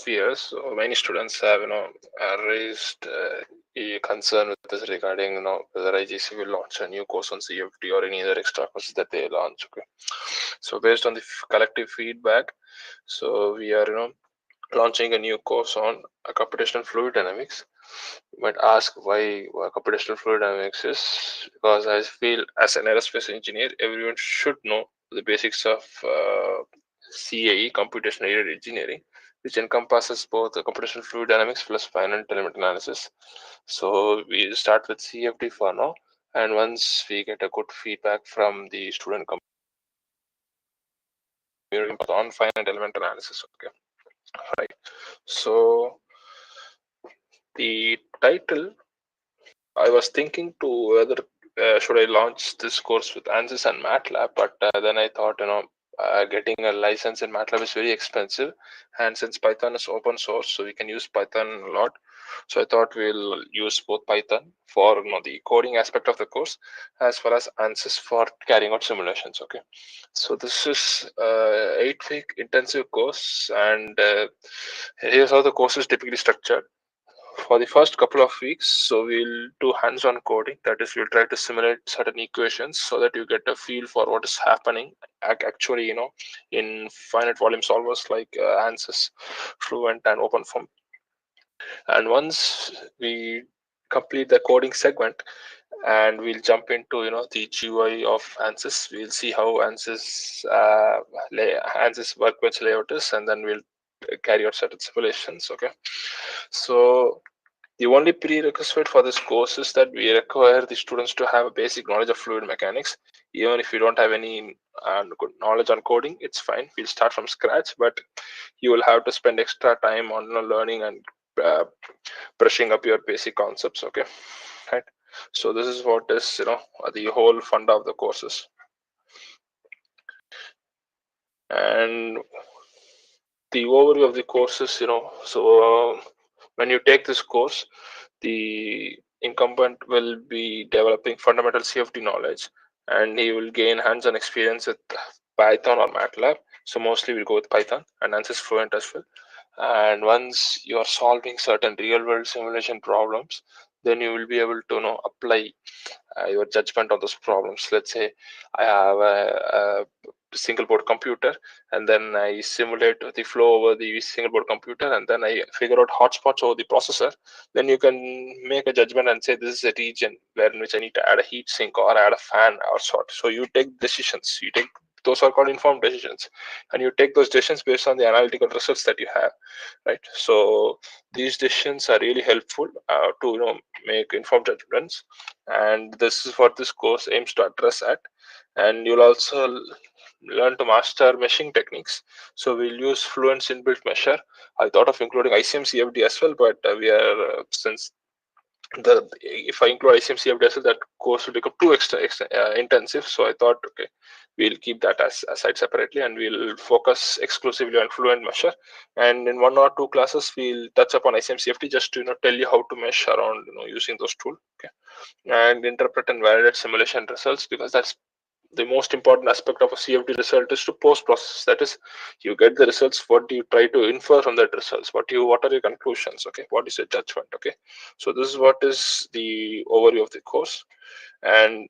years, so many students have raised a concern with this regarding whether IGC will launch a new course on CFD or any other extra courses that they launch. Okay, so based on the collective feedback, so we are launching a new course on computational fluid dynamics. You might ask why computational fluid dynamics is, because I feel as an aerospace engineer, everyone should know the basics of CAE, computational aided engineering, which encompasses both the computational fluid dynamics plus finite element analysis. So we start with CFD for now, and once we get a good feedback from the student community on finite element analysis. Okay, right. So the title, I was thinking to whether should I launch this course with ANSYS and MATLAB, but then I thought, getting a license in MATLAB is very expensive, and since Python is open source, so we can use Python a lot. So I thought we'll use both Python for the coding aspect of the course, as well as ANSYS for carrying out simulations. Okay, so this is 8-week intensive course, and here's how the course is typically structured. For the first couple of weeks, so we'll do hands-on coding. That is, we'll try to simulate certain equations so that you get a feel for what is happening actually, in finite volume solvers like ANSYS, Fluent, and OpenFOAM. And once we complete the coding segment, and we'll jump into the GUI of ANSYS. We'll see how ANSYS workbench layout is, and then we'll carry out certain simulations. Okay, so the only prerequisite for this course is that we require the students to have a basic knowledge of fluid mechanics. Even if you don't have any good knowledge on coding, it's fine. We'll start from scratch, but you will have to spend extra time on learning and brushing up your basic concepts. Okay, right. So this is what is the whole fund of the courses. And the overview of the courses, so when you take this course, the incumbent will be developing fundamental CFD knowledge, and he will gain hands-on experience with Python or MATLAB. So mostly we'll go with Python and ANSYS Fluent as well. And once you are solving certain real-world simulation problems, then you will be able to apply your judgment on those problems. Let's say I have a single board computer, and then I simulate the flow over the single board computer, and then I figure out hotspots over the processor. Then you can make a judgment and say this is a region where in which I need to add a heat sink or add a fan or sort. So you take decisions. Those are called informed decisions, and you take those decisions based on the analytical results that you have, right? So these decisions are really helpful to make informed judgments, and this is what this course aims to address at. And you'll also learn to master meshing techniques. So we'll use Fluent's inbuilt mesher. I thought of including ICM CFD as well, but we are since if I include ICM CFD as well, that course will become too extra intensive. So I thought, okay, we'll keep that as aside separately, and we'll focus exclusively on Fluent mesher. And in 1 or 2 classes, we'll touch upon ICM CFD just to tell you how to mesh around using those tools. Okay, and interpret and validate simulation results, because that's the most important aspect of a CFD result is to post process. That is, you get the results. What do you try to infer from that results? What are your conclusions? Okay, what is your judgment? Okay, so this is what is the overview of the course. And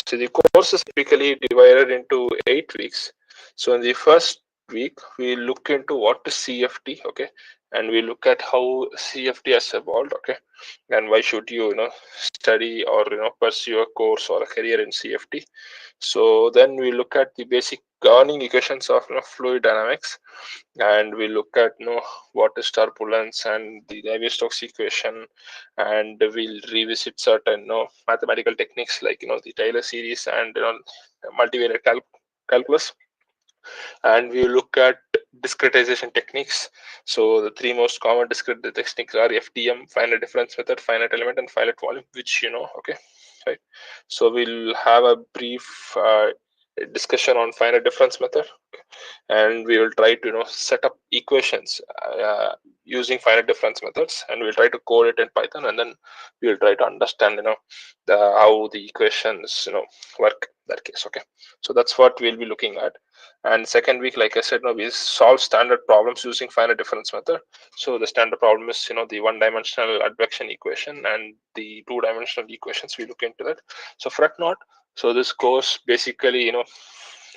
so the course is typically divided into 8 weeks. So in the first week, we look into what is CFD. Okay, and we look at how CFD has evolved. Okay, and why should you study or pursue a course or a career in CFD. So then we look at the basic governing equations of fluid dynamics, and we look at what is turbulence and the Navier-Stokes equation, and we'll revisit certain mathematical techniques like the Taylor series and multivariate calculus. And we look at discretization techniques. So the 3 most common discrete techniques are FDM, finite difference method, finite element, and finite volume, which okay, right? So we'll have a brief discussion on finite difference method, and we will try to set up equations using finite difference methods, and we'll try to code it in Python, and then we'll try to understand how the equations work. that case. Okay, so that's what we'll be looking at. And second week, like I said, we solve standard problems using finite difference method. So the standard problem is the one-dimensional advection equation and the two-dimensional equations. We look into that. So fret not. So this course basically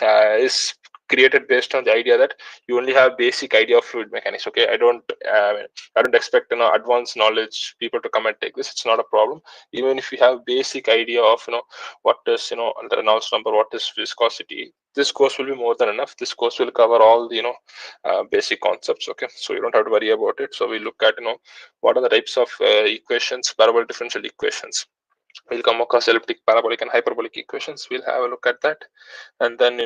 is created based on the idea that you only have basic idea of fluid mechanics. Okay, I don't expect advanced knowledge people to come and take this. It's not a problem. Even if you have basic idea of what is the Reynolds number, what is viscosity, this course will be more than enough. This course will cover all the basic concepts. Okay, so you don't have to worry about it. So we look at what are the types of equations, parabolic differential equations. We'll come across elliptic, parabolic, and hyperbolic equations. We'll have a look at that, and then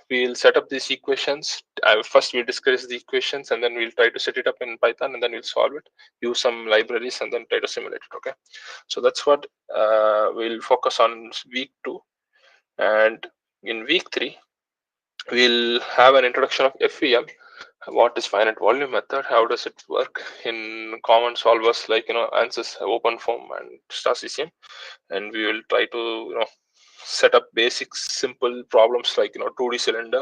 we'll set up these equations. First we'll discuss the equations, and then we'll try to set it up in Python, and then we'll solve it, use some libraries, and then try to simulate it. Okay, so that's what we'll focus on week 2. And in week 3 we'll have an introduction of FEM. What is finite volume method? How does it work in common solvers like ANSYS OpenFOAM and StarCCM? And we will try to set up basic simple problems like 2D cylinder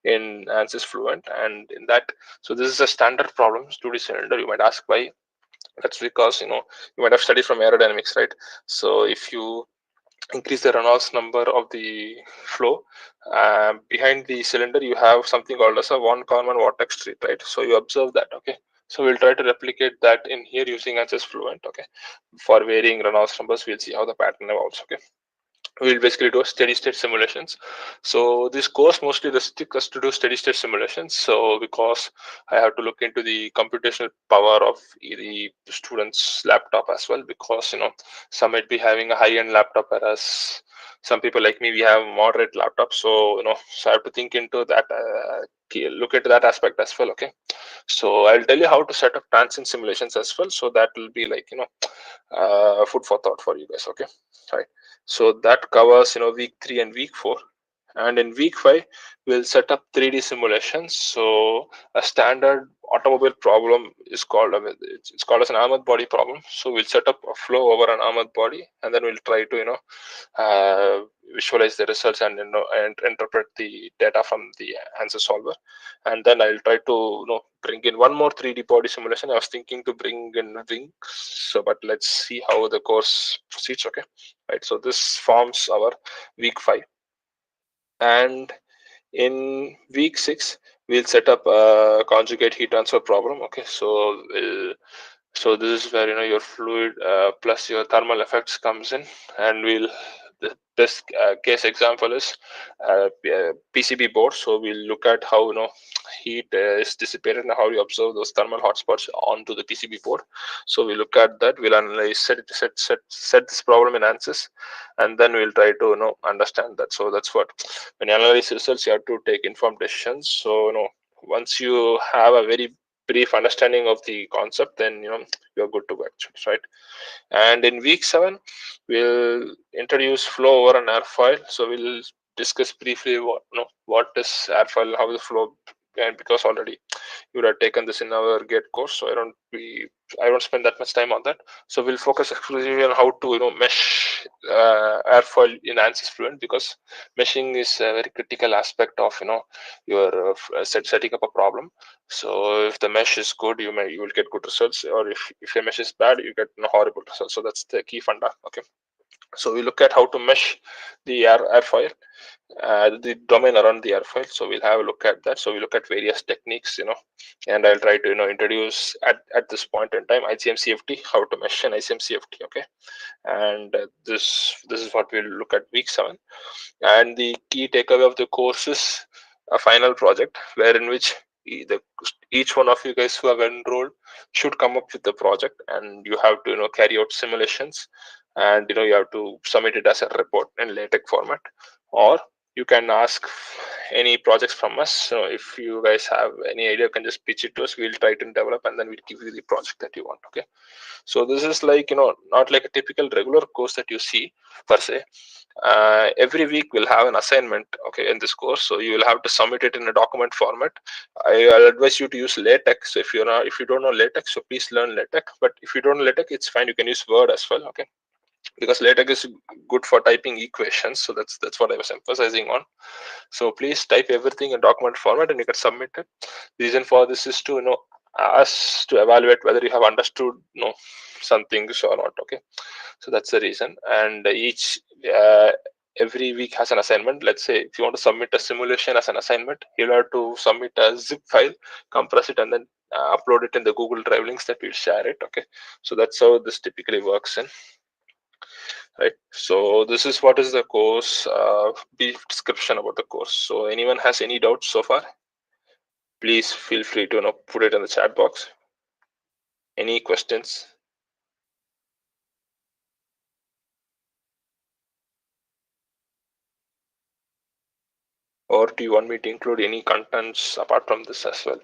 in ANSYS Fluent. And in that, so this is a standard problem, 2D cylinder. You might ask why. That's because you might have studied from aerodynamics, right? So if you increase the Reynolds number of the flow behind the cylinder, you have something called as a one common vortex street, right? So you observe that. Okay, so we'll try to replicate that in here using ANSYS Fluent. Okay, for varying Reynolds numbers, we'll see how the pattern evolves. Okay, we'll basically do steady state simulations. So this course mostly restricts us to do steady state simulations. So because I have to look into the computational power of the students laptop as well, because some might be having a high-end laptop, whereas some people like me, we have moderate laptops. So so I have to think into that, look into that aspect as well. Okay, so I'll tell you how to set up transient simulations as well, so that will be like food for thought for you guys. Okay, right. So that covers week 3 and week 4. And in week 5 we'll set up 3D simulations. So a standard automobile problem is called it's called as an armored body problem. So we'll set up a flow over an armored body, and then we'll try to visualize the results and and interpret the data from the answer solver. And then I'll try to bring in one more 3D body simulation. I was thinking to bring in wings, so but let's see how the course proceeds. Okay, right, so this forms our week 5. And in week 6 we'll set up a conjugate heat transfer problem. Okay, so this is where your fluid plus your thermal effects comes in, and this case example is PCB board. So we'll look at how heat is dissipated and how you observe those thermal hotspots onto the PCB board. So we look at that. We'll analyze set this problem in ANSYS, and then we'll try to understand that. So that's what, when you analyze results, you have to take informed decisions. So once you have a very brief understanding of the concept, then you're good to go actually, right? And in week 7 we'll introduce flow over an airfoil. So we'll discuss briefly what is airfoil, how the flow, and because already you would have taken this in our gate course, so I don't spend that much time on that. So we'll focus exclusively on how to mesh airfoil in ANSYS Fluent, because meshing is a very critical aspect of your setting up a problem. So if the mesh is good, you will get good results, or if your mesh is bad, you get horrible results. So that's the key funda. Okay, so we look at how to mesh the airfoil, the domain around the airfoil. So we'll have a look at that. So we look at various techniques, and I'll try to introduce at this point in time ICM CFD, how to mesh an ICM CFD. Okay, and this is what we'll look at week 7. And the key takeaway of the course is a final project, wherein which each one of you guys who have enrolled should come up with the project, and you have to carry out simulations, and you have to submit it as a report in LaTeX format, or you can ask any projects from us. So if you guys have any idea, you can just pitch it to us. We'll try to develop, and then we'll give you the project that you want. Okay, so this is like not like a typical regular course that you see per se. Every week we'll have an assignment, okay, in this course. So you will have to submit it in a document format. I'll advise you to use LaTeX. So if you don't know LaTeX, so please learn LaTeX. But if you don't know LaTeX, it's fine, you can use Word as well. Okay, because LaTeX is good for typing equations. So that's what I was emphasizing on. So please type everything in document format and you can submit it. The reason for this is to us to evaluate whether you have understood some things or not. Okay, so that's the reason. And each every week has an assignment. Let's say if you want to submit a simulation as an assignment, you'll have to submit a zip file, compress it, and then upload it in the Google Drive links that we'll share it. Okay, so that's how this typically works in. Right, so this is what is the course, brief description about the course. So anyone has any doubts so far, please feel free to put it in the chat box. Any questions? Or do you want me to include any contents apart from this as well?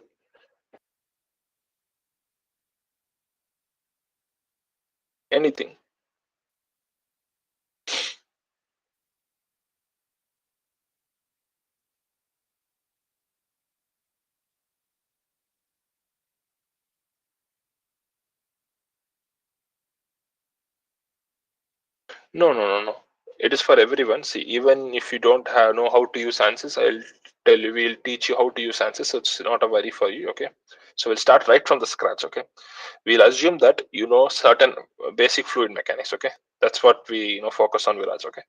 Anything? No. It is for everyone. See, even if you don't know how to use ANSYS, I'll tell you, we'll teach you how to use ANSYS. So it's not a worry for you. Okay. So we'll start right from the scratch. Okay. We'll assume that you know certain basic fluid mechanics. Okay. That's what we focus on, Viraj. Okay.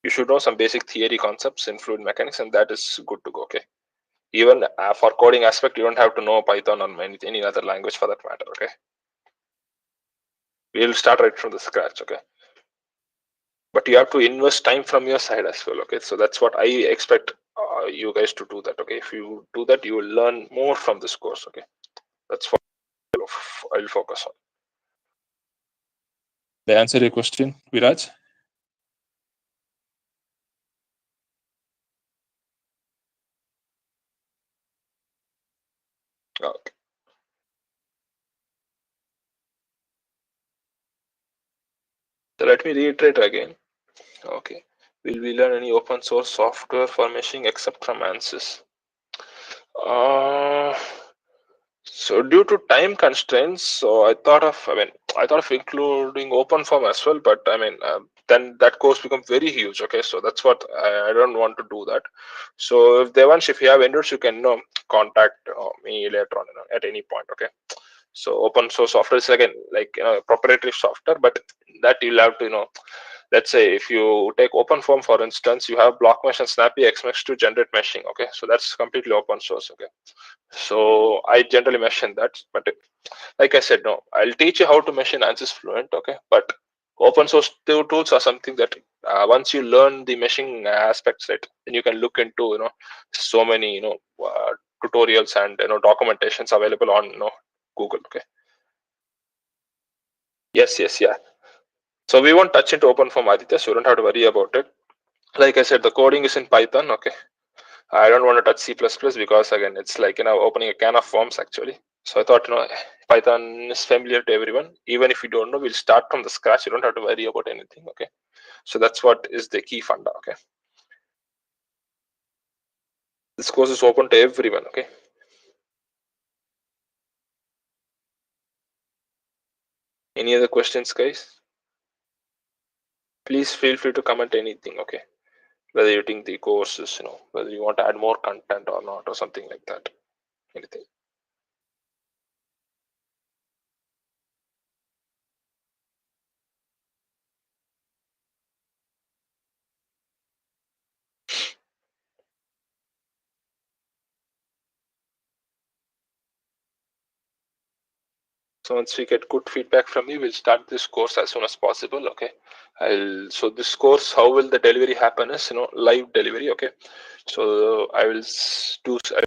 You should know some basic theory concepts in fluid mechanics, and that is good to go. Okay. Even for coding aspect, you don't have to know Python or any other language for that matter. Okay. We'll start right from the scratch. Okay. But you have to invest time from your side as well. Okay, so that's what I expect you guys to do that. Okay, if you do that, you will learn more from this course. Okay, that's what I'll focus on. Did I answer your question, Viraj? Okay, so let me reiterate again. Okay, will we learn any open source software for meshing except from ANSYS? So due to time constraints, so I thought of including OpenFOAM as well, but then that course becomes very huge. Okay, so that's what I don't want to do that. So if you have interest, you can contact me later on at any point. Okay, so open source software is again like proprietary software, but that you'll have to let's say if you take OpenFOAM for instance, you have block mesh and snappy xmesh to generate meshing. Okay, so that's completely open source. Okay, so I generally mention that, but like I said, no, I'll teach you how to mesh in ANSYS Fluent. Okay, but open source tools are something that once you learn the meshing aspects, right, then you can look into so many tutorials and documentations available on Google. Okay. Yes, yeah. So we won't touch into OpenFOAM, Aditya, so you don't have to worry about it. Like I said, the coding is in Python. Okay. I don't want to touch C++ because again, it's like opening a can of worms actually. So I thought Python is familiar to everyone. Even if you don't know, we'll start from the scratch. You don't have to worry about anything. Okay. So that's what is the key funda. Okay. This course is open to everyone. Okay. Any other questions, guys? Please feel free to comment anything. Okay. Whether you think the course is whether you want to add more content or not or something like that. Anything. So once we get good feedback from you, we'll start this course as soon as possible. Okay. So this course, how will the delivery happen is live delivery. Okay. So I will share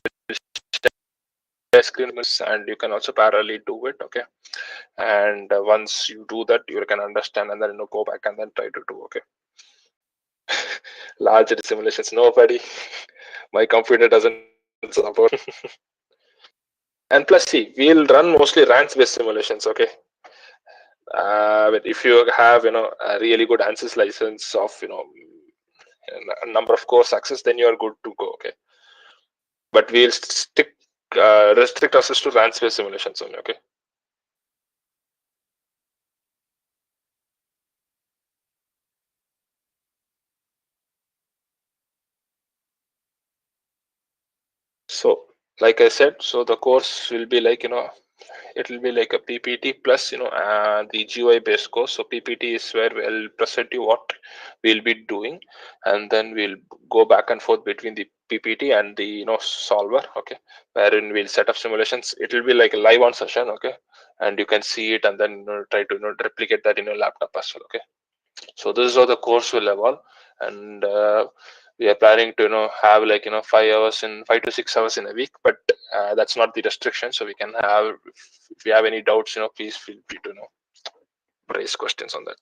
screen and you can also parallelly do it. Okay. And once you do that, you can understand and then go back and then try to do. Okay. Larger simulations, nobody. My computer doesn't support. And plus, see, we'll run mostly RANS based simulations. Okay. But if you have a really good ANSYS license of a number of course access, then you are good to go. Okay, but we'll restrict access to RAN space simulations only. Okay. like I said, so the course will be like, it will be like a PPT plus, the GUI based course. So PPT is where we'll present you what we'll be doing, and then we'll go back and forth between the PPT and the solver. Okay, wherein we'll set up simulations. It will be like a live on session. Okay, and you can see it and then try to replicate that in your laptop as well. Okay, so this is how the course will evolve, and we are planning to have like 5 hours in 5 to 6 hours in a week, but that's not the restriction. So we can have, if you have any doubts, please feel free to raise questions on that.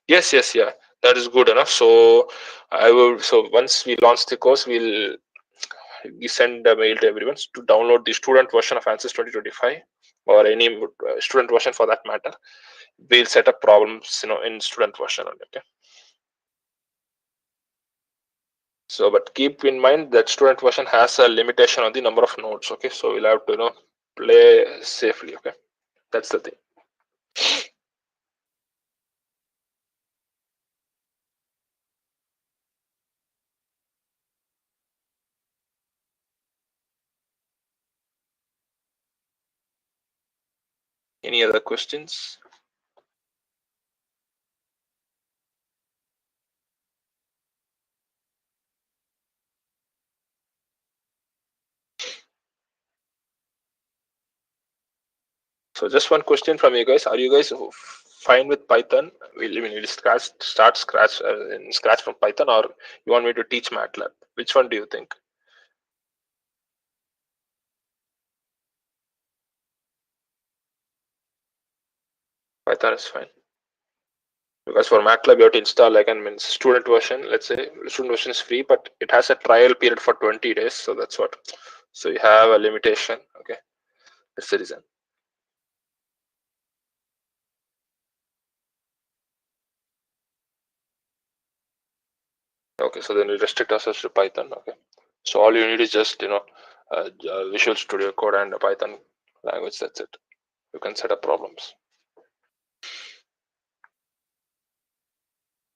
Yes, yes, yeah, that is good enough. So I will, so once we launch the course, we send a mail to everyone to download the student version of ANSYS 2025, or any student version for that matter. We'll set up problems in student version only. Okay, so but keep in mind that student version has a limitation on the number of nodes. Okay, so we'll have to play safely. Okay, that's the thing. Any other questions? So just one question from you guys: are you guys fine with Python? We'll start scratch in scratch from Python, or you want me to teach MATLAB? Which one do you think? Python is fine, because for MATLAB you have to install, like, I mean, student version. Let's say student version is free, but it has a trial period for 20 days. So that's what. So you have a limitation. Okay, that's the reason. Okay, so then we restrict ourselves to Python. Okay, so all you need is just Visual Studio Code and a Python language. That's it. You can set up problems.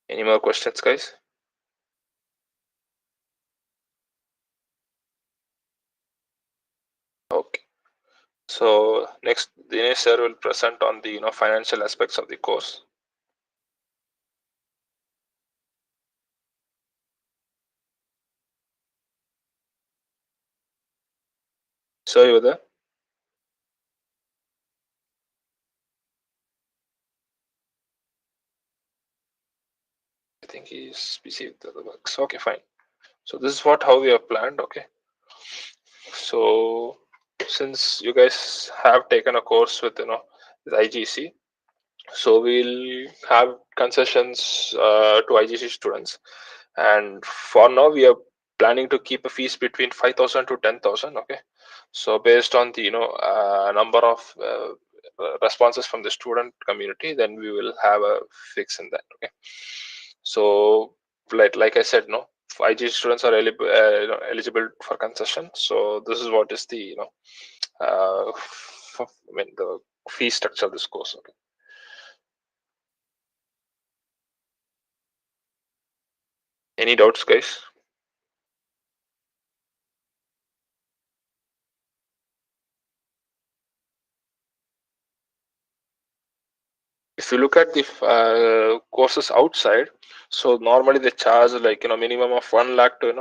Any more questions, guys? Okay. So next, Dinesh sir will present on the financial aspects of the course. So you there? I think he's busy with the other works. Okay, fine. So this is how we have planned. Okay. So since you guys have taken a course with with IGC, so we'll have concessions to IGC students, and for now we are planning to keep a fees between 5,000 to 10,000. Okay, so based on the number of responses from the student community, then we will have a fix in that. Okay, so like I said, no, IG students are eligible for concession. So this is what is the the fee structure of this course. Okay. Any doubts, guys? If you look at the courses outside, so normally they charge like minimum of 1 lakh to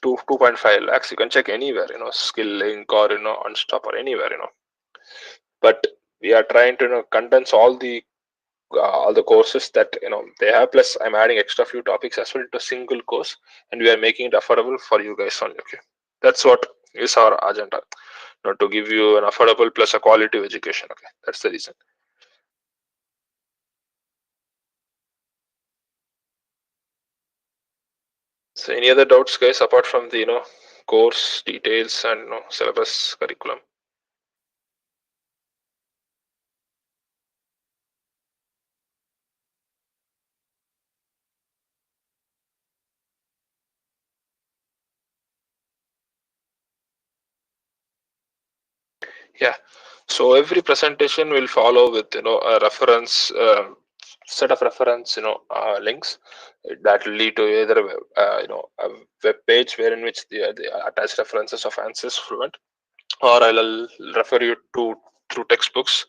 2.5 lakhs. You can check anywhere, Skill Link or Unstop or anywhere, But we are trying to condense all the courses that they have. Plus, I'm adding extra few topics as well to a single course, and we are making it affordable for you guys only. Okay, that's what is our agenda. To give you an affordable plus a quality of education. Okay, that's the reason. So any other doubts, guys, apart from the course details and syllabus curriculum? Yeah. So every presentation will follow with a reference set of reference links that will lead to either a web page wherein which the attached references of ANSYS Fluent, or I'll refer you to through textbooks.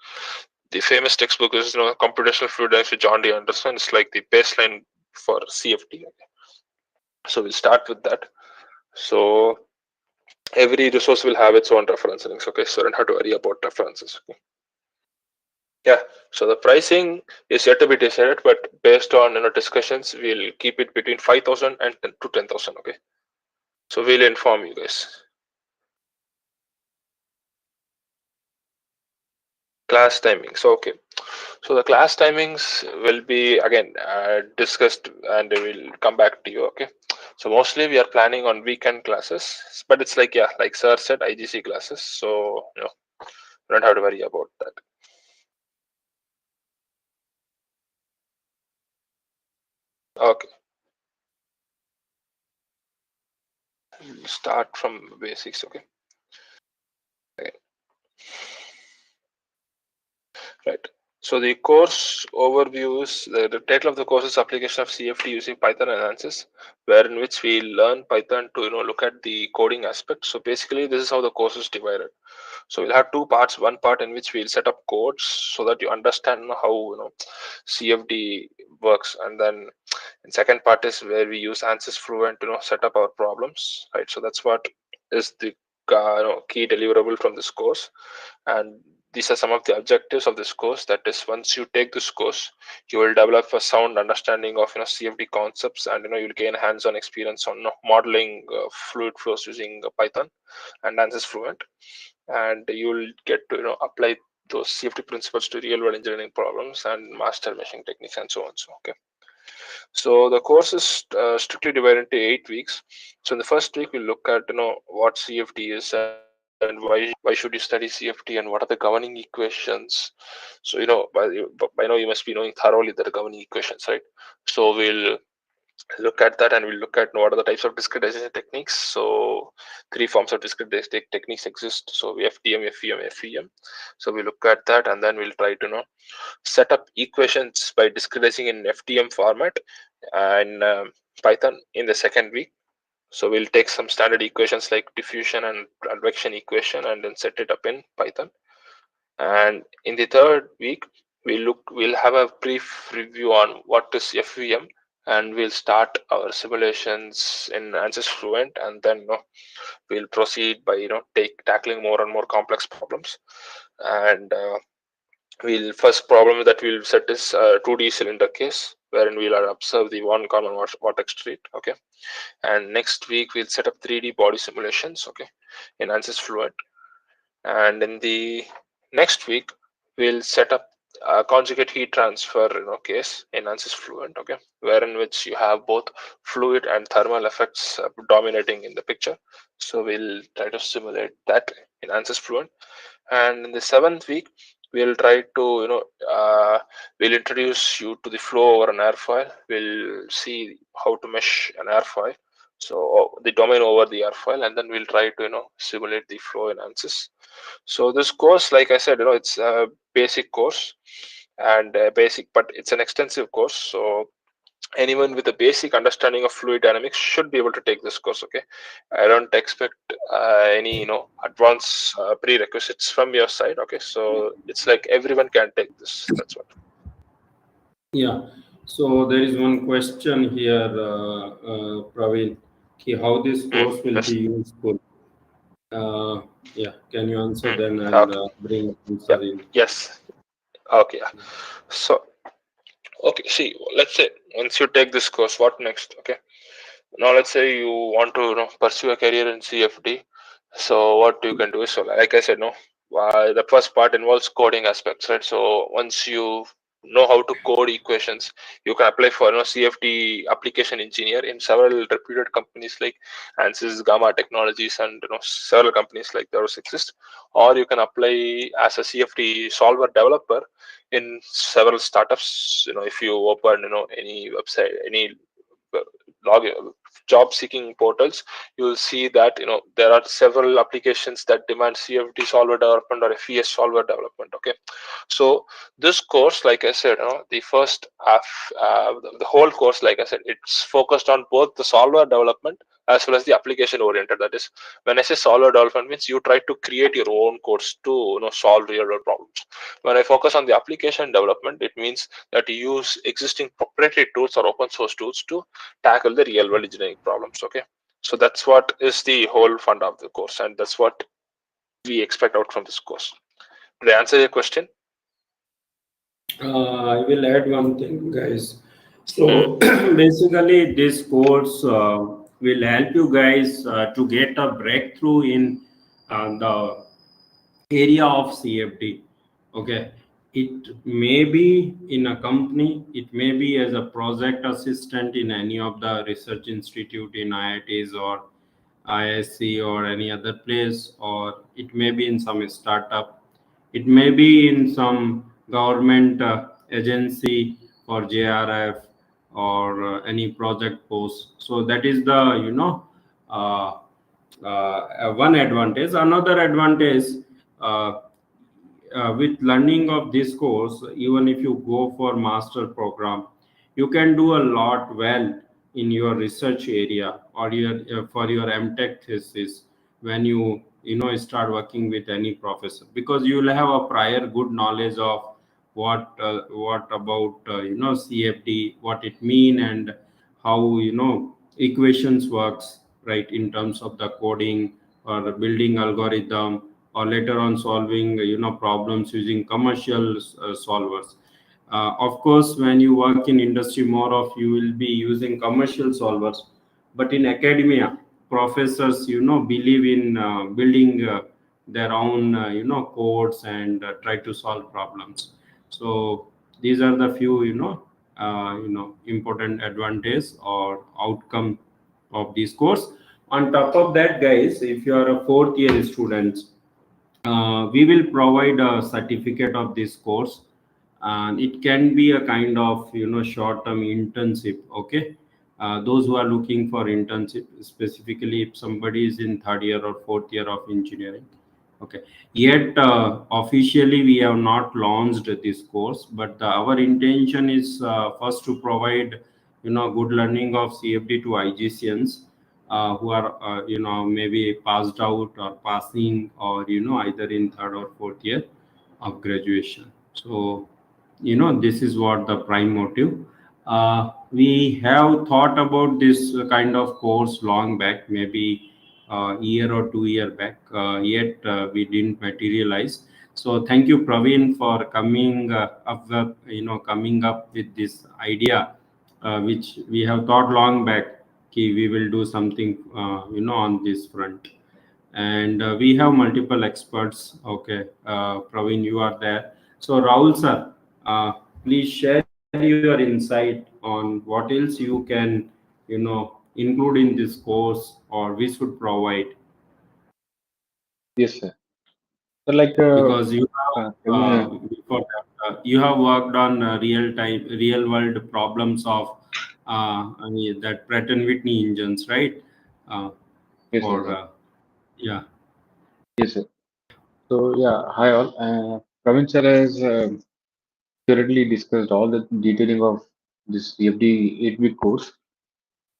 The famous textbook is Computational Fluid Dynamics with John D. Anderson. It's like the baseline for CFD. So we'll start with that. So every resource will have its own reference links. Okay, so don't have to worry about references. Okay. Yeah, so the pricing is yet to be decided, but based on discussions, we'll keep it between 5,000 and 10 to 10,000. Okay, so we'll inform you guys. Class timings. Okay, so the class timings will be again discussed, and we'll come back to you. Okay, so mostly we are planning on weekend classes, but it's like, yeah, like sir said, IGC classes, so you don't have to worry about that. Okay, start from basics. Okay. Right. So the course overview is the title of the course is application of CFD using Python and ANSYS, wherein which we learn Python to look at the coding aspect. So basically, this is how the course is divided. So we'll have two parts. One part in which we'll set up codes so that you understand how CFD works, and then in second part is where we use ANSYS Fluent to set up our problems. Right. So that's what is the key deliverable from this course, and these are some of the objectives of this course. That is, once you take this course, you will develop a sound understanding of CFD concepts, and you'll gain hands-on experience on modeling fluid flows using Python and ANSYS Fluent, and you'll get to apply those CFD principles to real-world engineering problems and master meshing techniques and so on. So okay. So the course is strictly divided into 8 weeks. So in the first week, we'll look at what CFD is and why should you study CFD and what are the governing equations. So by now you must be knowing thoroughly the governing equations, right? So we'll look at that, and we'll look at what are the types of discretization techniques. So three forms of discretization techniques exist. So we have FDM, FEM, FEM. So we look at that, and then we'll try to set up equations by discretizing in FDM format and Python in the second week. So we'll take some standard equations like diffusion and advection equation and then set it up in Python. And in the third week, we'll have a brief review on what is FEM, and we'll start our simulations in ANSYS Fluent, and then we'll proceed by tackling more and more complex problems. And we'll first problem that we'll set is 2D cylinder case, wherein we'll observe the one common vortex street. Okay, and next week we'll set up 3D body simulations. Okay, in ANSYS Fluent, and in the next week we'll set up a conjugate heat transfer case in ANSYS Fluent. Okay, wherein which you have both fluid and thermal effects dominating in the picture. So we'll try to simulate that in ANSYS Fluent. And in the seventh week, we'll try to we'll introduce you to the flow over an airfoil. We'll see how to mesh an airfoil, so the domain over the airfoil, and then we'll try to simulate the flow in ANSYS. So this course, like I said, it's a basic course and basic, but it's an extensive course. So anyone with a basic understanding of fluid dynamics should be able to take this course. Okay, I don't expect any advanced prerequisites from your side. Okay, so it's like everyone can take this. That's what. Yeah. So there is one question here, Praveen. How this course will Yes. be useful? Yeah. Can you answer? Mm. Then Okay. I'll bring Yeah. answer in. Yes. Okay. Yeah. So okay. See, let's say once you take this course, what next? Okay. Now let's say you want to pursue a career in CFD. So what you can do is, so like I said, the first part involves coding aspects, right? So once you know how to code equations, you can apply for CFD application engineer in several reputed companies like ANSYS, Gamma Technologies, and several companies like those exist. Or you can apply as a CFD solver developer in several startups. If you open any website, any log job seeking portals, you will see that there are several applications that demand CFD solver development or FES solver development. Okay, so this course, like I said, the first the whole course, like I said, it's focused on both the solver development as well as the application oriented. That is, when I say solver development, means you try to create your own codes to solve real world problems. When I focus on the application development, it means that you use existing proprietary tools or open source tools to tackle the real world engineering problems. Okay, so that's what is the whole fund of the course, and that's what we expect out from this course. Did I answer your question? I will add one thing, guys. Hmm. So basically, this course will help you guys to get a breakthrough in the area of CFD. Okay, it may be in a company, it may be as a project assistant in any of the research institute in IITs or ISC or any other place, or it may be in some startup, it may be in some government agency for JRF or any project post. So that is the uh, one advantage. Another advantage, uh, with learning of this course, even if you go for master program, you can do a lot well in your research area or your for your MTech thesis when you start working with any professor, because you will have a prior good knowledge of what about CFD, what it mean, and how equations works, right, in terms of the coding or building algorithm, or later on solving problems using commercial solvers. Of course, when you work in industry, more of you will be using commercial solvers, but in academia, professors believe in building their own codes and try to solve problems. So these are the few important advantage or outcome of this course. On top of that, guys, if you are a fourth year student, we will provide a certificate of this course, and it can be a kind of short term internship. Okay, those who are looking for internship, specifically if somebody is in third year or fourth year of engineering. Okay, yet officially we have not launched this course, but our intention is first to provide good learning of CFD to IGCNs who are maybe passed out or passing, or either in third or fourth year of graduation. So this is what the prime motive. We have thought about this kind of course long back, maybe year or 2 year back, yet we didn't materialize. So thank you, Praveen, for coming up with this idea, which we have thought long back. We will do something on this front, and we have multiple experts. Okay, Praveen, you are there. So Rahul sir, please share your insight on what else you can include in this course, or we should provide, Yes, sir. So like because you have uh, before that, you have worked on real world problems of I mean, that Pratt and Whitney engines, right? uh, yes, sir, for sir. Yeah. Yes, sir. So yeah, hi all. Praveen sir has thoroughly discussed all the detailing of this CFD 8-week course.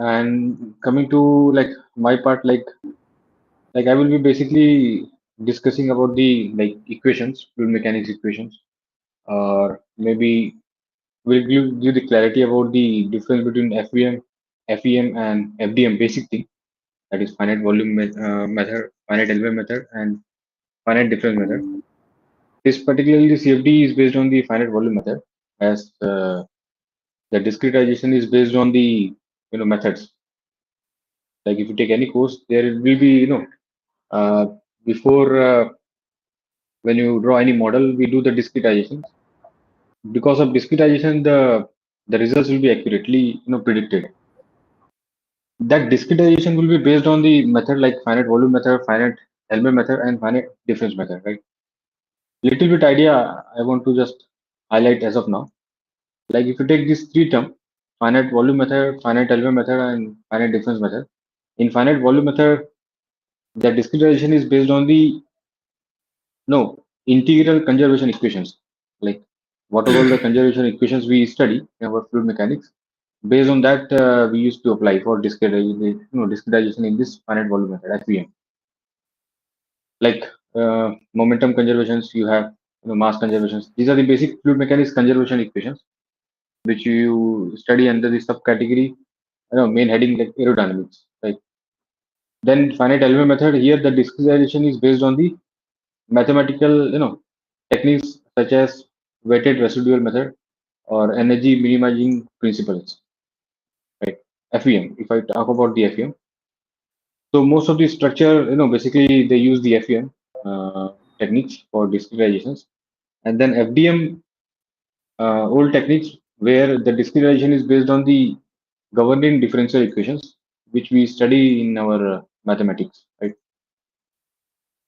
And coming to like my part, like I will be basically discussing about the like equations, fluid mechanics equations, or maybe will give the clarity about the difference between FEM and FDM basic thing, that is finite volume method, finite element method, and finite difference method. This particularly CFD is based on the finite volume method, as the discretization is based on the methods. Like if you take any course, there will be uh, before when you draw any model, we do the discretization. Because of discretization, the results will be accurately predicted. That discretization will be based on the method like finite volume method, finite element method, and finite difference method. Right. Little bit idea I want to just highlight as of now. Like if you take these three terms, finite volume method, finite element method, and finite difference method. In finite volume method, the discretization is based on the integral conservation equations. Like what are all the conservation equations we study in our fluid mechanics. Based on that, we used to apply for discretization, discretization in this finite volume method, FVM. Like momentum conservations, you have mass conservations. These are the basic fluid mechanics conservation equations, which you study under the subcategory, main heading like aerodynamics. Right. Then finite element method. Here, the discretization is based on the mathematical, techniques such as weighted residual method or energy minimizing principles. Right. FEM. If I talk about the FEM, so most of the structure, basically they use the FEM techniques for discretizations, and then FDM old techniques where the discretization is based on the governing differential equations, which we study in our mathematics, right?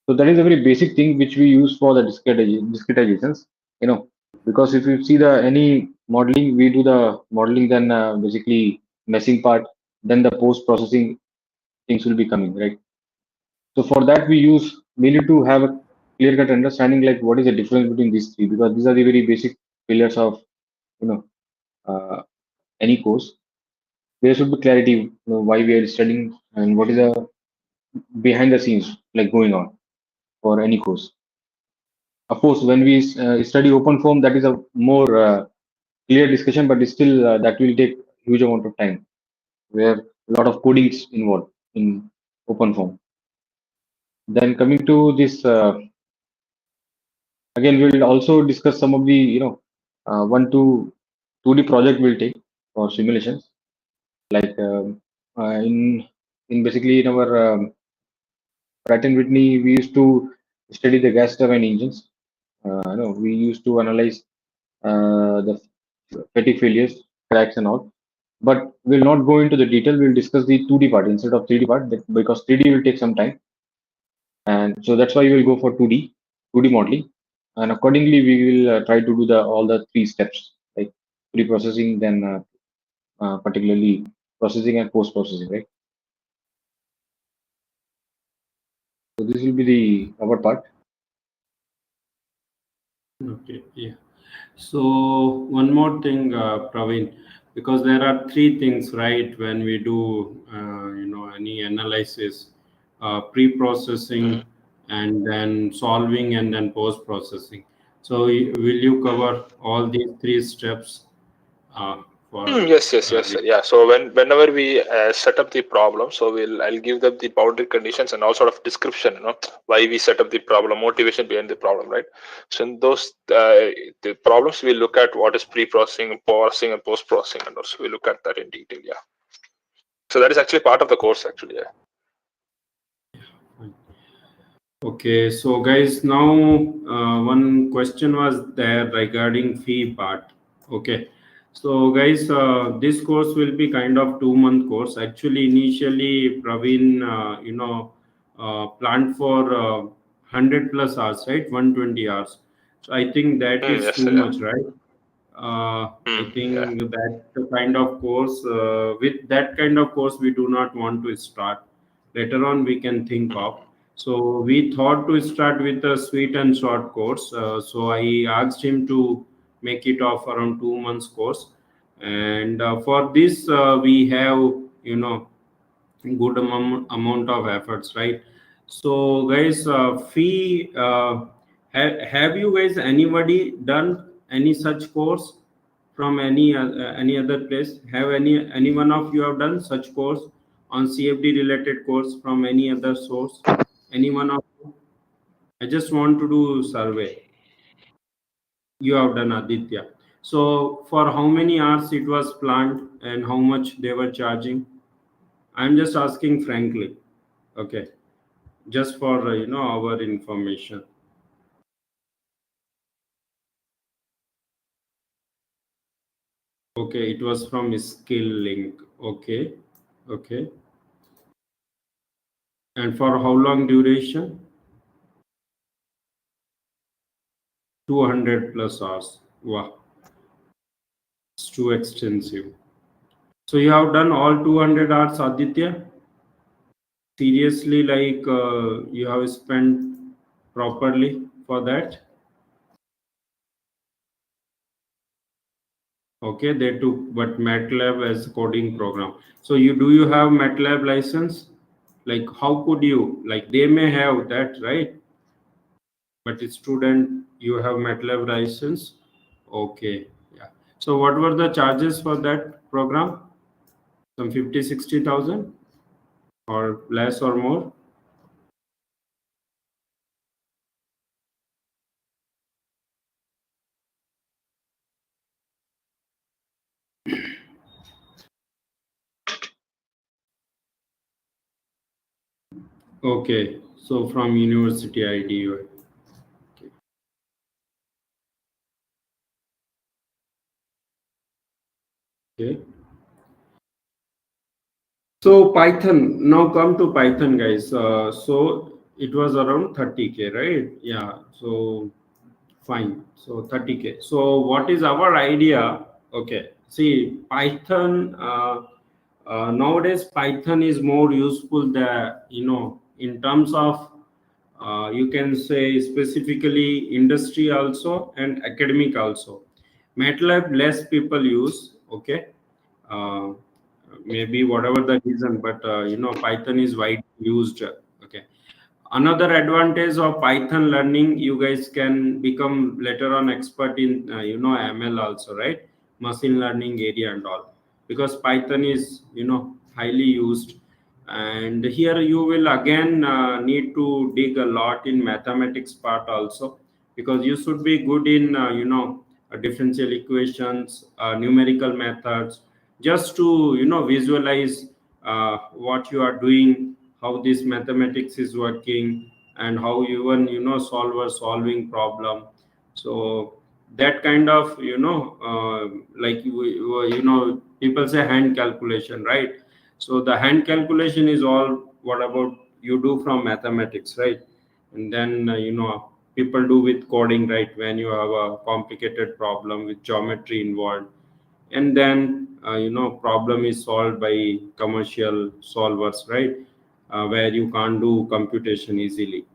So that is a very basic thing which we use for the discretizations, because if you see the any modeling, we do the modeling, then basically messing part, then the post processing things will be coming, right? So for that we need to have a clear cut understanding like what is the difference between these three, because these are the very basic pillars of you know uh, any course. There should be clarity, why we are studying and what is the behind the scenes like going on for any course. Of course, when we study OpenFOAM, that is a more clear discussion, but still that will take huge amount of time, where a lot of coding is involved in OpenFOAM. Then coming to this, again, we will also discuss some of the 2D project we'll take for simulations, like in basically in our Pratt and Whitney, we used to study the gas turbine engines. We used to analyze the fatigue failures, cracks, and all. But we'll not go into the detail. We'll discuss the 2D part instead of 3D part, because 3D will take some time, and so that's why we will go for 2D modeling, and accordingly we will try to do the all the three steps like pre-processing, then particularly processing and post-processing, right? So this will be the our part. Okay, yeah. So one more thing, Praveen, because there are three things, right? When we do, any analysis, pre-processing, and then solving, and then post-processing. So will you cover all these three steps for? Yes, sir. Yeah. So whenever we set up the problem, so I'll give them the boundary conditions and all sort of description, why we set up the problem, motivation behind the problem, right? So in those the problems, we look at what is pre-processing, processing, and post-processing, and also we look at that in detail. Yeah. So that is actually part of the course, actually. Yeah. Okay, so guys, now one question was there regarding fee part. Okay, so guys, this course will be kind of 2 month course. Actually, initially Praveen, planned for 100 plus hours, right? 120 hours. So I think that is Yes, too sir. Yeah. much, right? I Yeah. think that kind of course, with that kind of course, we do not want to start. Later on, we can think of. So we thought to start with a sweet and short course. So I asked him to make it of around 2 months course, and for this we have good amount of efforts, right? So guys, fee, have you guys anybody done any such course from any other place? Have any one of you have done such course on CFD related course from any other source? Any one of you? I just want to do survey. You have done, Aditya. So for how many hours it was planned and how much they were charging? I'm just asking frankly. Okay, just for our information. Okay, it was from Skill Link. Okay, okay. And for how long duration? 200 plus hours. Wow, it's too extensive. So you have done all 200 hours, Aditya? Seriously, like you have spent properly for that? Okay, they took but MATLAB as coding program. So you have MATLAB license? Like how could you, like they may have that, right? But student, you have MATLAB license. Okay, yeah. So what were the charges for that program? Some 50, 60,000 or less or more? Okay, so from university ID. Okay. So Python, now come to Python, guys. So it was around 30K, right? Yeah. So fine. So 30K. So what is our idea? Okay. See, Python, nowadays Python is more useful than, in terms of, you can say specifically industry also and academic also. MATLAB less people use, okay. Uh, Maybe whatever the reason, but Python is widely used, okay. Another advantage of Python learning, you guys can become later on expert in ML also, right? Machine learning area and all, because Python is highly used. And here you will again need to dig a lot in mathematics part also, because you should be good in differential equations, numerical methods, just to visualize what you are doing, how this mathematics is working, and how even solver solving problem. So that kind of like people say hand calculation, right? So the hand calculation is all what about you do from mathematics, right? And then people do with coding, right? When you have a complicated problem with geometry involved, and then problem is solved by commercial solvers, right? Where you can't do computation easily.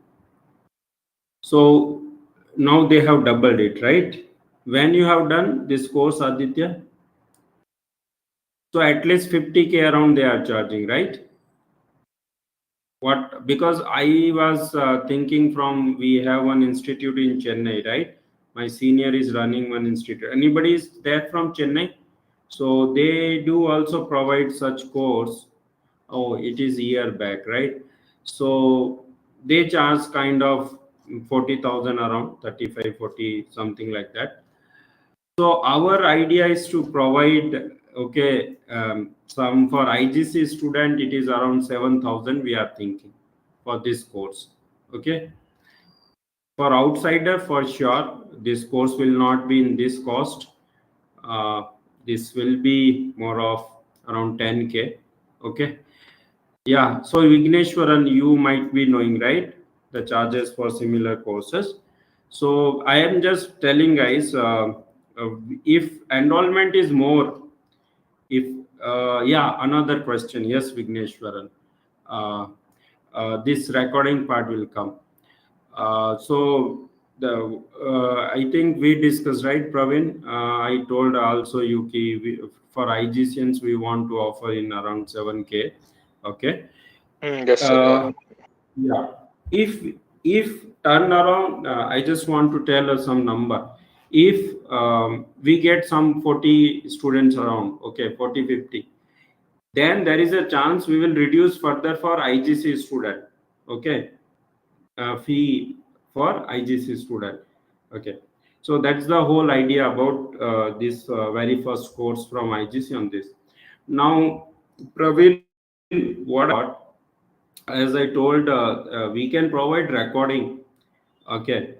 So now they have doubled it, right? When you have done this course, Aditya, so at least 50K around they are charging, right? What, because I was thinking from, we have one institute in Chennai, right? My senior is running one institute. Anybody is there from Chennai? So they do also provide such course. Oh, it is year back, right? So they charge kind of 40,000, around 35, 40, something like that. So our idea is to provide, okay, some for IGC student, it is around 7,000 we are thinking for this course, okay. For outsider, for sure, this course will not be in this cost. Uh, this will be more of around 10K, okay. Yeah, so Vigneshwaran, you might be knowing, right, the charges for similar courses. So I am just telling guys, if enrollment is more, if yeah, another question. Yes, Vigneshwaran. Uh, this recording part will come. So the I think we discussed, right, Praveen? I told also Yuki, for IGCNs we want to offer in around 7K. Okay. Yes, sir. Yeah. Yeah. If turn around, I just want to tell us some number. If we get some 40 students around, okay, 40, 50, then there is a chance we will reduce further for IGC student, okay, fee for IGC student, okay. So that's the whole idea about this very first course from IGC on this. Now, Praveen, what about, as I told, we can provide recording, okay.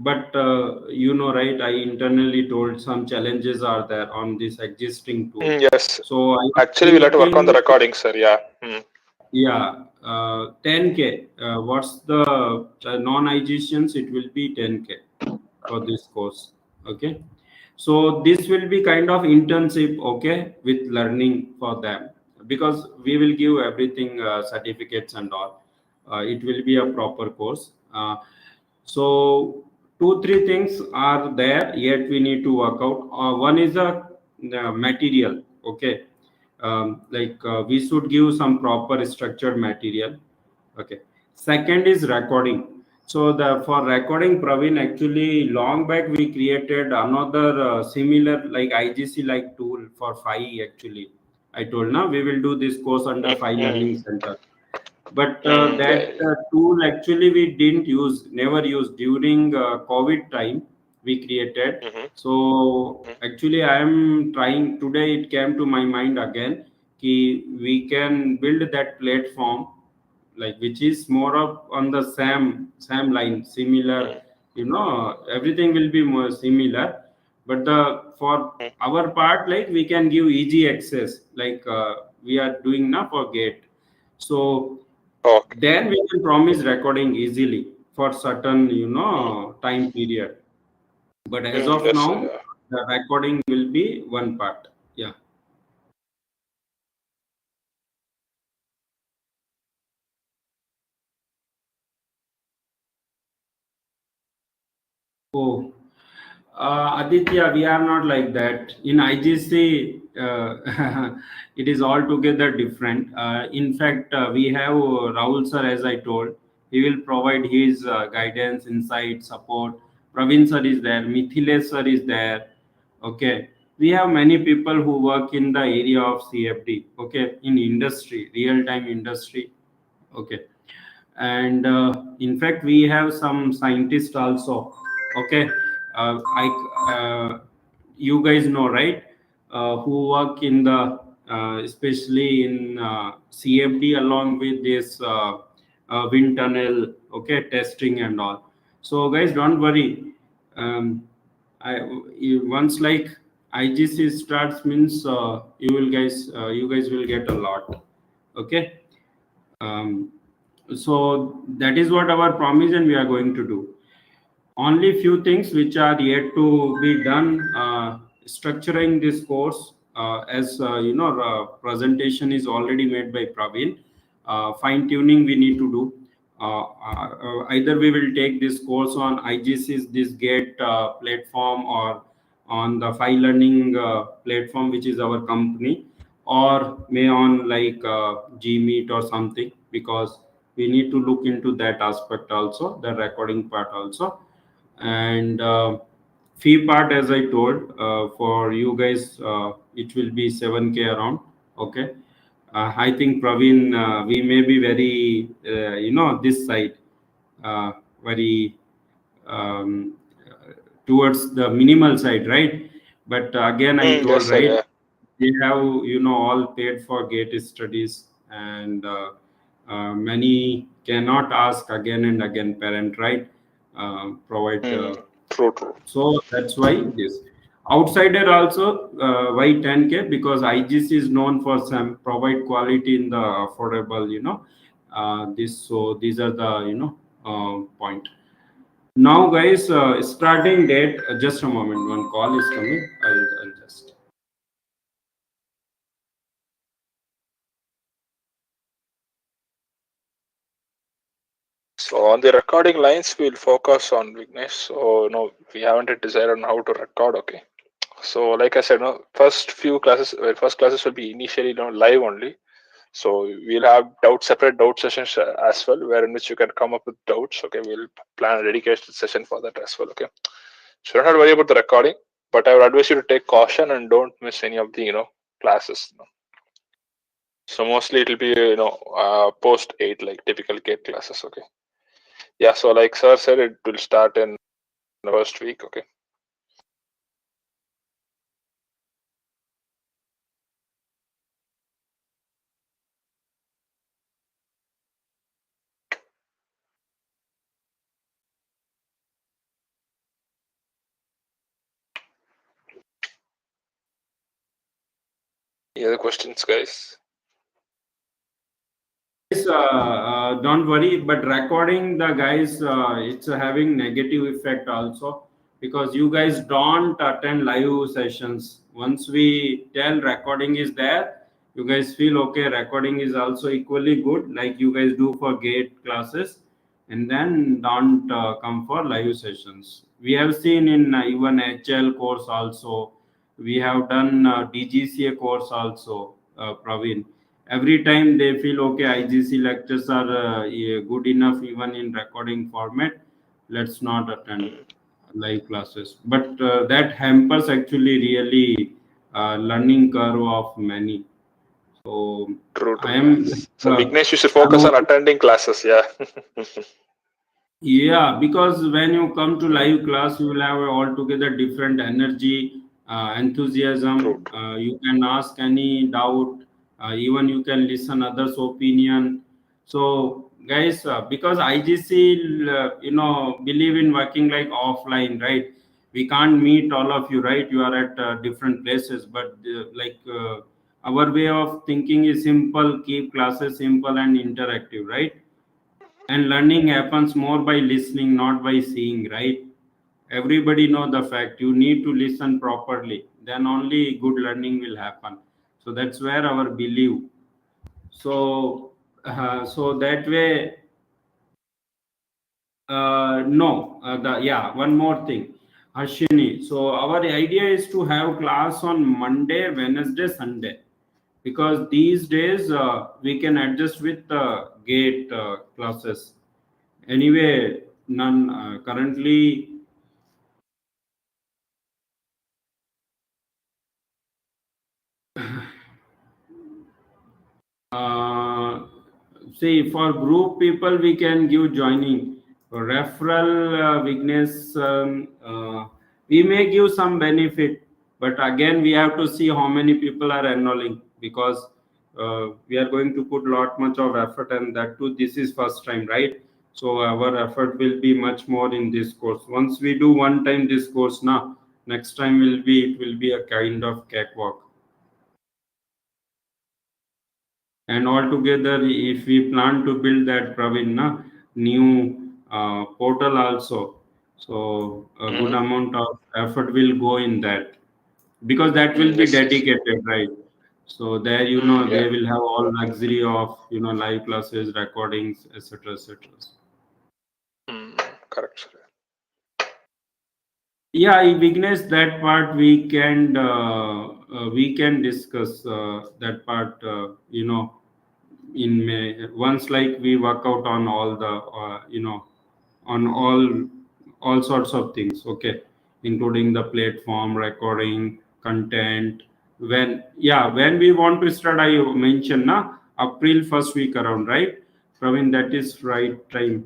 But right, I internally told some challenges are there on this existing tool. Yes. So I was Actually, we'll have to work on the thinking, recording, sir. Yeah. yeah, 10K. What's the non-IGCians? It will be 10K for this course. Okay. So this will be kind of internship, okay, with learning for them, because we will give everything, certificates and all. It will be a proper course. So two three things are there yet we need to work out. One is a material, okay. We should give some proper structured material, okay. Second is recording. So the for recording, Praveen, actually long back we created another similar like IGC like tool for Phie. Actually, I told now we will do this course under Phie Learning Center, but Yeah. that tool actually we didn't use, never used during COVID time. We created. So actually, I am trying today. It came to my mind again. We can build that platform like which is more of on the same line, similar, everything will be more similar, but the for our part, like we can give easy access, like we are doing now for gate. So Okay. then we can promise recording easily for certain time period, but as of Yes, sir. now Yeah. the recording will be one part. Yeah. Oh, Aditya, we are not like that. In IGC, it is altogether different. In fact, we have Rahul sir, as I told, he will provide his guidance, insight, support. Praveen sir is there, Mithilesh sir is there. Okay, we have many people who work in the area of CFD. Okay, in industry, real time industry. Okay, and in fact we have some scientists also, okay. I You guys know, right, who work in the especially in CFD along with this wind tunnel, okay, testing and all. So guys, don't worry. Once like IGC starts means you guys will get a lot, okay. um, so that is what our promise and we are going to do. Only few things which are yet to be done, structuring this course, as presentation is already made by Praveen. Fine tuning we need to do. Either we will take this course on IGC's this gate platform, or on the Phie Learning platform, which is our company, or may on like Gmeet or something, because we need to look into that aspect also, the recording part also. And fee part, as I told, for you guys, it will be 7K around, okay. I think Praveen, we may be very this side, uh, very um, towards the minimal side, right? But again I Yes, told, sir. right, Yeah. we have all paid for gate studies, and many cannot ask again and again parent, right, provide True. True. so that's why this outsider also, why 10K, because IGC is known for some provide quality in the affordable, this. So these are the point. Now guys, starting date, just a moment, one call is coming. I'll just. So on the recording lines, we'll focus on Vignesh. So we haven't yet decided on how to record. Okay. So like I said, first few classes, first classes will be initially live only. So we'll have separate doubt sessions as well, where in which you can come up with doubts. Okay, we'll plan a dedicated session for that as well. Okay, so don't have to worry about the recording, but I would advise you to take caution and don't miss any of the classes. So mostly it'll be post 8, like typical gate classes. Okay, yeah. So like sir said, it will start in the first week. Okay. Any other questions, guys? Guys, don't worry, but recording the guys, it's having negative effect also. because you guys don't attend live sessions. Once we tell recording is there, you guys feel okay, recording is also equally good, like you guys do for gate classes, and then don't come for live sessions. We have seen in even HL course also, we have done DGCA course also, Praveen. Every time they feel okay, IGC lectures are yeah, good enough even in recording format, let's not attend live classes. But that hampers actually really learning curve of many. So True, I true. am Yes. So uh, Vignesh, you should I'm focus on only, attending classes. Yeah. yeah, because when you come to live class, you will have a altogether different energy, True, enthusiasm. true. You can ask any doubt, even you can listen others' opinion. So, guys, because IGC, believe in working like offline, right? We can't meet all of you, right? You are at different places, but our way of thinking is simple: keep classes simple and interactive, right? And learning happens more by listening, not by seeing, right? Everybody know the fact, you need to listen properly, then only good learning will happen. So that's where our belief. So that way, no the yeah, one more thing, Ashini. So our idea is to have class on Monday, Wednesday, Sunday, because these days we can adjust with gate classes. Anyway, none currently. Uh, See, for group people, we can give joining. Referral, weakness, we may give some benefit, but again, we have to see how many people are enrolling, because we are going to put lot much of effort, and that too, this is first time, right? So our effort will be much more in this course. Once we do one time this course, now next time it will be a kind of cakewalk. And altogether, if we plan to build that, Praveen, new portal also, so a good Hmm. amount of effort will go in that, because that will be Yes, yes. dedicated, right? So there, Yeah. they will have all luxury of, live classes, recordings, etc., etc. Mm, correct. Sir. Yeah, Vignesh, that part we can discuss that part. In May, once like we work out on all the on all sorts of things, okay, including the platform, recording, content. When we want to start, I mentioned na April first week around, right, Praveen? That is right time.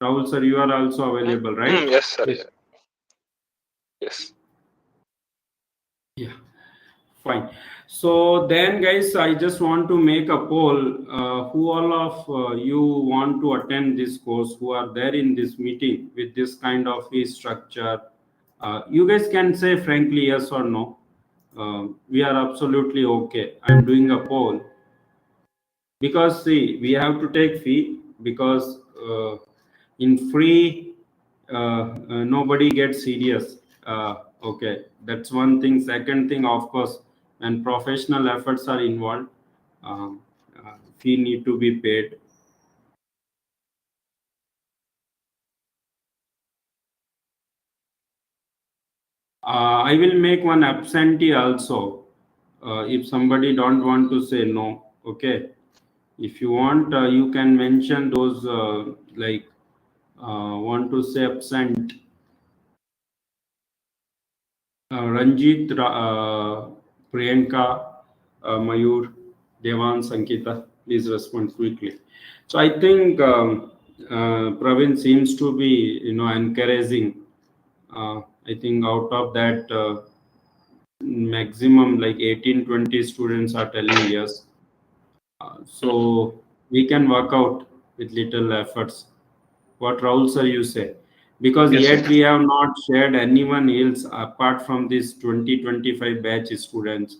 Rahul sir, you are also available, right? Yes, sir. Yes. Yeah. Yes. Yeah. Fine. So then, guys, I just want to make a poll. Who all of you want to attend this course? Who are there in this meeting with this kind of fee structure? You guys can say frankly yes or no. We are absolutely okay. I'm doing a poll, because see, we have to take fee, because in free nobody gets serious. Okay, that's one thing. Second thing, of course, when professional efforts are involved, um, fee need to be paid. I will make one absentee also, if somebody don't want to say no. Okay, if you want, you can mention those, want to say absent. Ranjit, Priyanka, Mayur, Devan, Sankita, please respond quickly. So I think Praveen seems to be, encouraging. I think out of that, maximum like 18, 20 students are telling yes. Hmm. So we can work out with little efforts. What Rahul sir you say? Because Yes, yet sir. we have not shared anyone else apart from this 2025 batch students.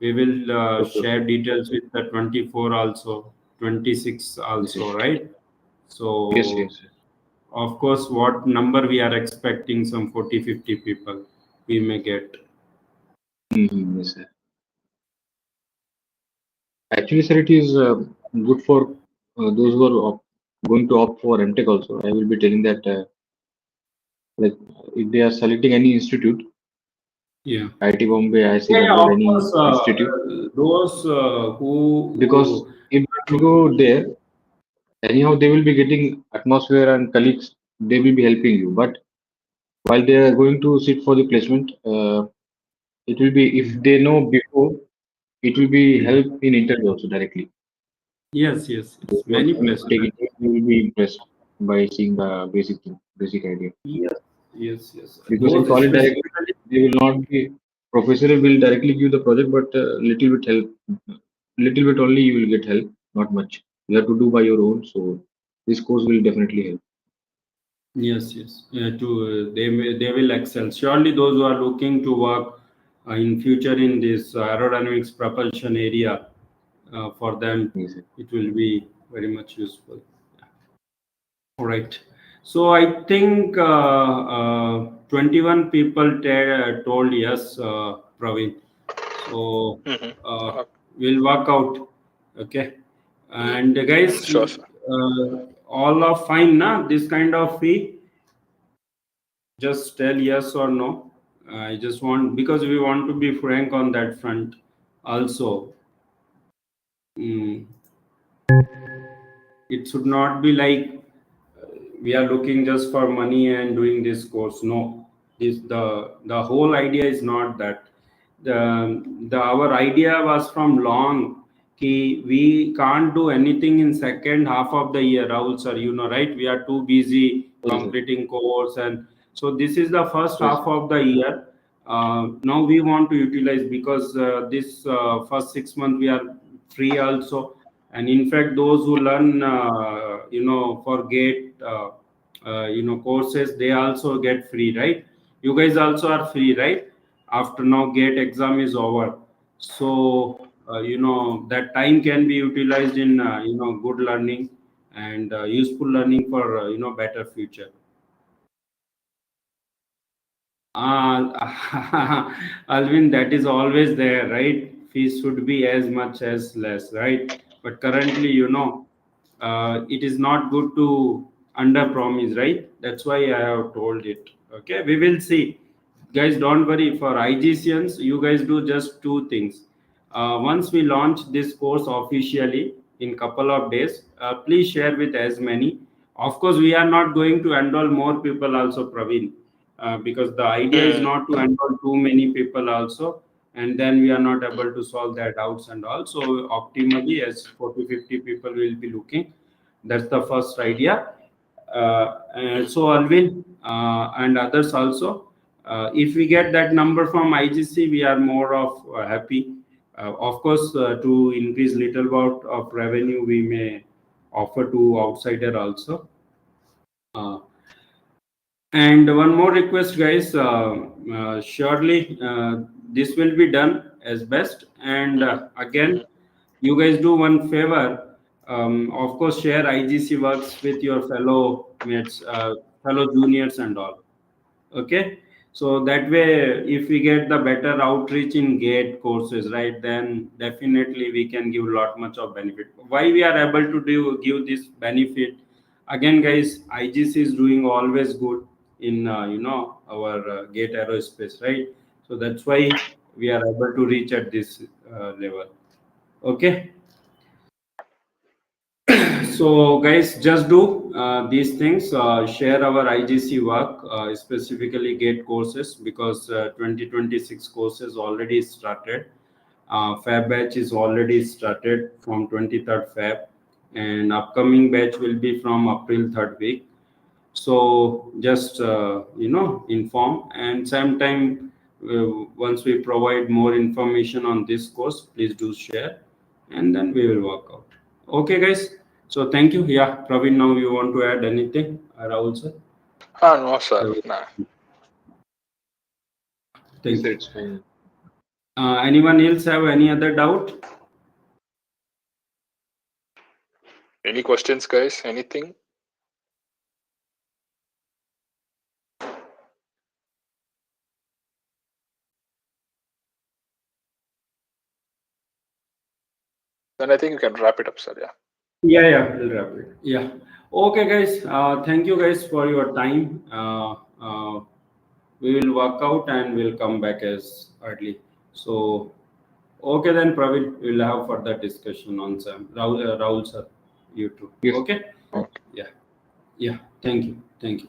We will Okay. share details with the 24 also, 26 Yes, yes. also, right? Yes, So yes. of course, what number we are expecting, some 40-50 people we may get. Yes, sir. Actually, sir, it is good for those who are going to opt for MTech also. I will be telling that, like, if they are selecting any institute, Yeah. IT Bombay, Yeah, ICW, of any course, institute, those because who if you go there, anyhow they will be getting atmosphere and colleagues. They will be helping you. But while they are going to sit for the placement, it will be if Mm. they know before, it will be Mm. help in interview also directly. Yes, yes, yes. Those Many going to take placements. interview will be impressed by seeing the basic thing, basic idea. Yes, yes, yes. Because in Those college directly, specifically. they will not be professor will directly give the project, but little bit help, little bit only you will get help, not much. You have to do by your own. So this course will definitely help. Yes, yes. They will excel. Surely, those who are looking to work in future in this aerodynamics propulsion area, for them, Yes, sir. it will be very much useful. All right. So I think 21 people told yes, Praveen. So Mm-hmm. we'll work out. Okay. And guys, Sure, sir. all are fine, na? This kind of fee. Just tell yes or no. I just want, because we want to be frank on that front also. Mm, it should not be like we are looking just for money and doing this course. No, this the whole idea is not that. The our idea was from long ki we can't do anything in second half of the year, Rahul sir, right? We are too busy Yes, sir. completing course, and so this is the first Yes, half sir. of the year. Now we want to utilize, because this first 6 months we are free also, and in fact those who learn for gate courses, they also get free, right? You guys also are free, right? After now gate exam is over, so that time can be utilized in good learning and useful learning for better future. Alvin, that is always there, right? Fees should be as much as less, right? But currently, it is not good to under promise, right? That's why I have told it. Okay, we will see. Guys, don't worry. For IGCians, you guys do just two things. Once we launch this course officially in couple of days, please share with as many. Of course, we are not going to enroll more people also, Praveen, because the idea is Mm. not to enroll too many people also, and then we are not able to solve their doubts and all. So optimally, as 40 50 people will be looking, that's the first idea. So Alvin and others also, if we get that number from IGC, we are more of happy. Of course, to increase little bit of revenue, we may offer to outsider also. Uh, And one more request, guys. Surely this will be done as best. And Mm-hmm. again, you guys do one favor. Of course, share IGC works with your fellow mates, fellow juniors, and all. Okay, so that way, if we get the better outreach in gate courses, right, then definitely we can give lot much of benefit. Why we are able to give this benefit? Again, guys, IGC is doing always good in our gate aerospace, right? So that's why we are able to reach at this level. Okay. So guys, just do these things. Share our IGC work, specifically gate courses, because 2026 courses already started. Fab batch is already started from 23rd Feb, and upcoming batch will be from April 3rd week. So just inform, and sometime once we provide more information on this course, please do share, and then we will work out. Okay, guys. So thank you. Yeah, Praveen, now you want to add anything? Rahul sir. No, sir. Nah. Yes, Thank sir, you. it's fine. Anyone else have any other doubt? Any questions, guys? Anything? then I think you can wrap it up, sir. Yeah. Yeah, we'll wrap it. Yeah. Okay, guys. Thank you, guys, for your time. We will work out and we'll come back as early. So, okay, then, Praveen, we'll have further discussion on Sam. Rahul, sir, you too. Yes. Okay. Okay. Yeah. Yeah. Thank you. Thank you.